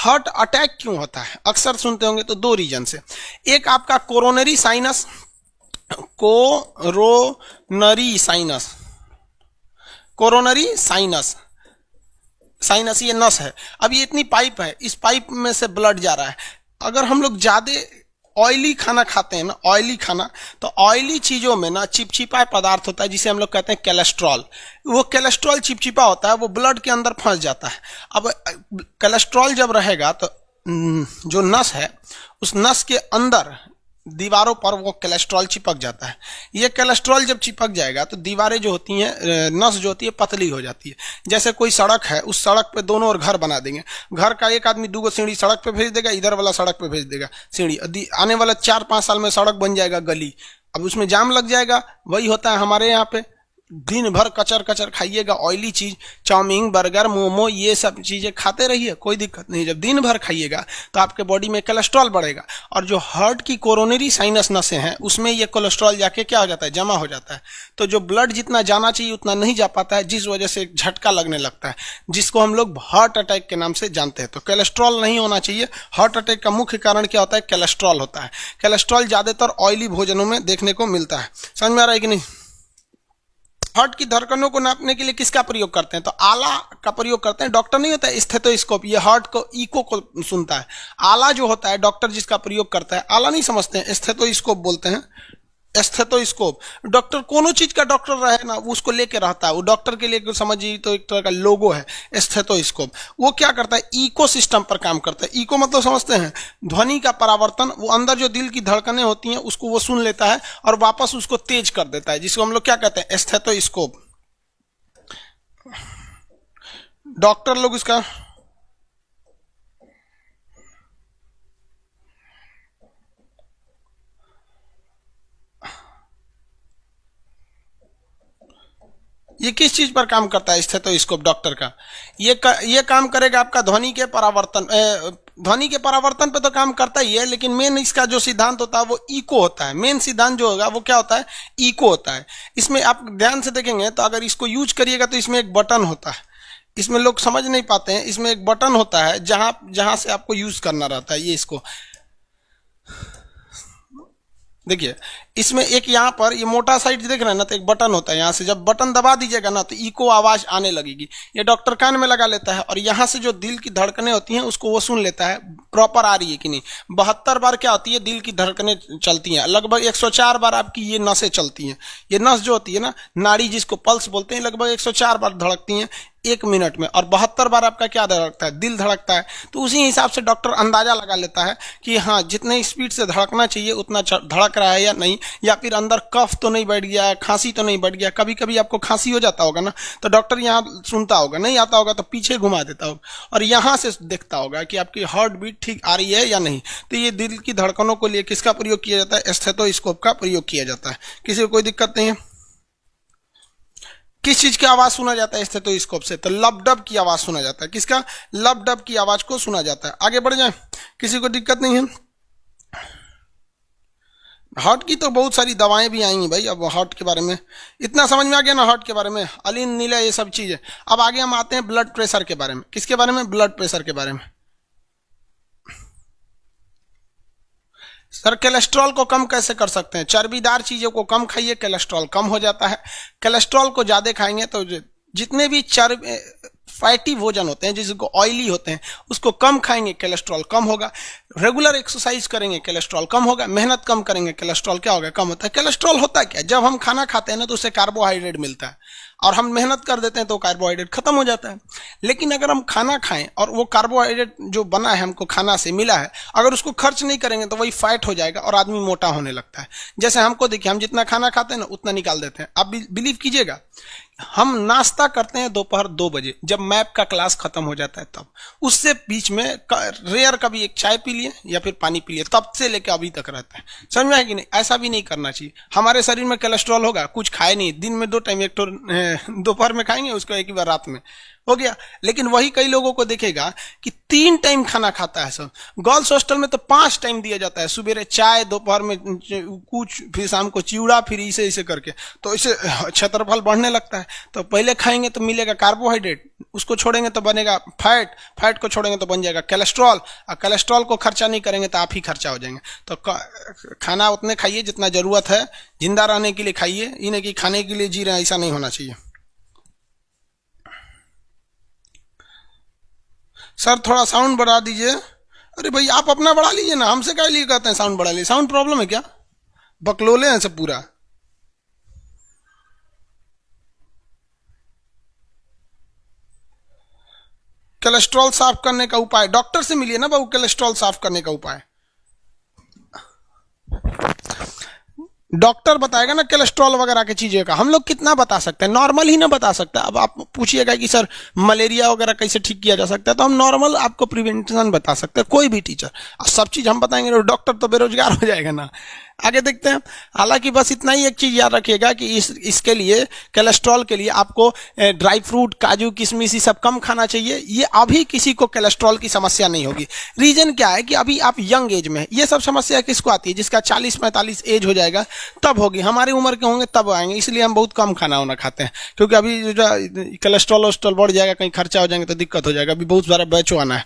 Heart attack क्यों होता है? अक्सर सुनते होंगे तो दो रीजन से, एक आपका coronary sinus, coronary sinus, coronary sinus, sinus ये नस है। अब ये इतनी पाइप है, इस पाइप में से ब्लड जा रहा है। अगर हम लोग ज्यादा ऑयली खाना खाते हैं ना, ऑयली खाना, तो ऑयली चीजों में ना चिपचिपा पदार्थ होता है जिसे हम लोग कहते हैं कोलेस्ट्रॉल। वो कोलेस्ट्रॉल चिपचिपा होता है, वो ब्लड के अंदर फंस जाता है। अब कोलेस्ट्रॉल जब रहेगा तो जो नस है उस नस के अंदर दीवारों पर वो कोलेस्ट्रॉल चिपक जाता है। ये कोलेस्ट्रॉल जब चिपक जाएगा तो दीवारें जो होती हैं, नस जो होती है पतली हो जाती है। जैसे कोई सड़क है, उस सड़क पे दोनों ओर घर बना देंगे, घर का एक आदमी दूगो सीढ़ी सड़क पे भेज देगा, इधर वाला सड़क पे भेज देगा सीढ़ी, आने वाला 4-5 साल में सड़क बन जाएगा गली। अब उसमें जाम लग जाएगा। वही होता है हमारे यहाँ पे, दिन भर कचर कचर खाइएगा, ऑयली चीज, चाउमीन, बर्गर, मोमो, ये सब चीजें खाते रहिए, कोई दिक्कत नहीं। जब दिन भर खाइएगा तो आपके बॉडी में कोलेस्ट्रॉल बढ़ेगा, और जो हार्ट की कोरोनरी साइनस नसें हैं उसमें ये कोलेस्ट्रॉल जाके क्या हो जाता है, जमा हो जाता है। तो जो ब्लड जितना जाना चाहिए उतना नहीं जा पाता है, जिस वजह से एक झटका लगने लगता है, जिसको हम लोग हार्ट अटैक के नाम से जानते हैं। तो कोलेस्ट्रॉल नहीं होना चाहिए। हार्ट अटैक का मुख्य कारण क्या होता है? कोलेस्ट्रॉल होता है। कोलेस्ट्रॉल ज्यादातर ऑयली भोजनों में देखने को मिलता है। समझ में आ रहा है कि नहीं? हार्ट की धड़कनों को नापने के लिए किसका प्रयोग करते हैं? तो आला का प्रयोग करते हैं। डॉक्टर नहीं होता है स्टेथोस्कोप, ये हार्ट को इको को सुनता है। आला जो होता है डॉक्टर जिसका प्रयोग करता है, आला नहीं समझते हैं, स्टेथोस्कोप बोलते हैं। स्टेथोस्कोप, डॉक्टर कोनो चीज का डॉक्टर रहे ना, वो उसको लेके रहता है। वो डॉक्टर के लिए समझिए तो एक तरह का लोगो है स्टेथोस्कोप। वो क्या करता है? इको सिस्टम पर काम करता है। इको मतलब समझते हैं, ध्वनि का परावर्तन। वो अंदर जो दिल की धड़कनें होती हैं उसको वो सुन लेता है और वापस उसको तेज कर देता है, जिसको हम लोग क्या कहते हैं? स्टेथोस्कोप। डॉक्टर लोग इसका ये किस चीज पर काम करता है? स्टेथोस्कोप डॉक्टर का ये काम करेगा आपका ध्वनि के परावर्तन, ध्वनि के परावर्तन पे तो काम करता ही है, लेकिन मेन इसका जो सिद्धांत होता है वो इको होता है। मेन सिद्धांत जो होगा वो क्या होता है? इको होता है। इसमें आप ध्यान से देखेंगे तो अगर इसको यूज करिएगा तो इसमें एक बटन होता है, इसमें लोग समझ नहीं पाते हैं। इसमें एक बटन होता है जहां से आपको यूज करना रहता है। ये इसको देखिए, इसमें एक यहाँ पर ये मोटा साइड देख रहे हैं ना, तो एक बटन होता है। यहाँ से जब बटन दबा दीजिएगा ना तो इको आवाज आने लगेगी। ये डॉक्टर कान में लगा लेता है और यहाँ से जो दिल की धड़कनें होती हैं उसको वो सुन लेता है प्रॉपर आ रही है कि नहीं। 72 बार क्या होती है? दिल की धड़कनें चलती हैं। लगभग 104 बार आपकी ये नसें चलती हैं। ये नस जो होती है ना, नाड़ी जिसको पल्स बोलते हैं, लगभग 104 बार धड़कती हैं 1 मिनट में, और 72 बार आपका क्या धड़कता है? दिल धड़कता है। तो उसी हिसाब से डॉक्टर अंदाजा लगा लेता है कि हाँ, जितने स्पीड से धड़कना चाहिए उतना धड़क रहा है या नहीं, या फिर अंदर कफ तो नहीं बैठ गया, खांसी तो नहीं बैठ गया। कभी कभी आपको खांसी हो जाता होगा ना, तो डॉक्टर यहाँ सुनता होगा, नहीं आता होगा तो पीछे घुमा देता होगा और यहाँ से देखता होगा कि आपकी हार्ट बीट ठीक आ रही है या नहीं। तो ये दिल की धड़कनों को लिए किसका प्रयोग किया जाता है? स्टेथोस्कोप का प्रयोग किया जाता है। किसी को कोई दिक्कत नहीं है? किस चीज की आवाज सुना जाता है स्टेथोस्कोप से? तो लबडब की आवाज सुना जाता है। किसका? लबडब की आवाज को सुना जाता है। आगे बढ़ जाए, किसी को दिक्कत नहीं है? हार्ट की तो बहुत सारी दवाएं भी आएंगी भाई। अब हार्ट के बारे में इतना समझ में आ गया ना, हार्ट के बारे में, अलीन नीला, ये सब चीजें। अब आगे हम आते हैं ब्लड प्रेशर के बारे में। किसके बारे में? ब्लड प्रेशर के बारे में। सर, कोलेस्ट्रॉल को कम कैसे कर सकते हैं? चर्बीदार चीजों को कम खाइए, कोलेस्ट्रॉल कम हो जाता है। कोलेस्ट्रॉल को ज्यादा खाएंगे तो जितने भी फैटी भोजन होते हैं, जिसको ऑयली होते हैं, उसको कम खाएंगे, कोलेस्ट्रॉल कम होगा। रेगुलर एक्सरसाइज करेंगे, कोलेस्ट्रॉल कम होगा। मेहनत कम करेंगे, कोलेस्ट्रॉल क्या होगा? कम होता है। कोलेस्ट्रॉल होता है क्या? जब हम खाना खाते हैं ना तो उससे कार्बोहाइड्रेट मिलता है, और हम मेहनत कर देते हैं तो कार्बोहाइड्रेट खत्म हो जाता है। लेकिन अगर हम खाना खाएं और वो कार्बोहाइड्रेट जो बना है, हमको खाना से मिला है, अगर उसको खर्च नहीं करेंगे तो वही फैट हो जाएगा और आदमी मोटा होने लगता है। जैसे हमको देखिए, हम जितना खाना खाते हैं ना उतना निकाल देते हैं। आप बिलीव कीजिएगा, हम नाश्ता करते हैं दोपहर 2 बजे, जब मैप का क्लास खत्म हो जाता है तब। उससे बीच में रेयर कभी एक चाय पी लिए या फिर पानी पी लिए, तब से लेकर अभी तक रहता है। समझ में है कि नहीं? ऐसा भी नहीं करना चाहिए। हमारे शरीर में कोलेस्ट्रॉल होगा, कुछ खाए नहीं, दिन में 2 टाइम, एक तो दोपहर में खाएंगे, उसको एक ही बार रात में, हो गया। लेकिन वही कई लोगों को देखेगा कि 3 टाइम खाना खाता है सब। गर्ल्स हॉस्टल में तो 5 टाइम दिया जाता है, सुबह चाय, दोपहर में कुछ, फिर शाम को चिवड़ा, फिर इसे इसे करके, तो इसे क्षेत्रफल बढ़ने लगता है। तो पहले खाएंगे तो मिलेगा कार्बोहाइड्रेट, उसको छोड़ेंगे तो बनेगा फैट, फैट को छोड़ेंगे तो बन जाएगा कोलेस्ट्रॉल, और कोलेस्ट्रॉल को खर्चा नहीं करेंगे तो आप ही खर्चा हो जाएंगे। तो खाना उतने खाइए जितना जरूरत है, जिंदा रहने के लिए खाइए, ये नहीं कि खाने के लिए जी रहे हैं, ऐसा नहीं होना चाहिए। सर थोड़ा साउंड बढ़ा दीजिए। अरे भाई आप अपना बढ़ा लीजिए ना, हमसे क्या लिए कहते हैं साउंड बढ़ा लीजिए? साउंड प्रॉब्लम है क्या? बकलोले हैं सब पूरा। कोलेस्ट्रॉल साफ करने का उपाय डॉक्टर से मिलिए ना बाबू, कोलेस्ट्रॉल साफ करने का उपाय डॉक्टर बताएगा ना, कोलेस्ट्रॉल वगैरह की चीजें का हम लोग कितना बता सकते हैं, नॉर्मल ही ना बता सकते। अब आप पूछिएगा कि सर मलेरिया वगैरह कैसे ठीक किया जा सकता है, तो हम नॉर्मल आपको प्रिवेंशन बता सकते हैं, कोई भी टीचर। सब चीज हम बताएंगे तो डॉक्टर तो बेरोजगार हो जाएगा ना। आगे देखते हैं। हालांकि बस इतना ही एक चीज याद रखिएगा कि इसके लिए, कोलेस्ट्रॉल के लिए आपको ड्राई फ्रूट, काजू, किशमिश, ये सब कम खाना चाहिए। ये अभी किसी को कोलेस्ट्रॉल की समस्या नहीं होगी। रीजन क्या है कि अभी आप यंग एज में, ये सब समस्या किसको आती है? जिसका 40-45 एज हो जाएगा तब होगी। हमारी उम्र के होंगे तब आएंगे, इसलिए हम बहुत कम खाना वाना खाते हैं, क्योंकि अभी कोलेस्ट्रॉल बढ़ जाएगा, कहीं खर्चा हो जाएंगे तो दिक्कत हो जाएगा। अभी बहुत सारा बैचो आना है।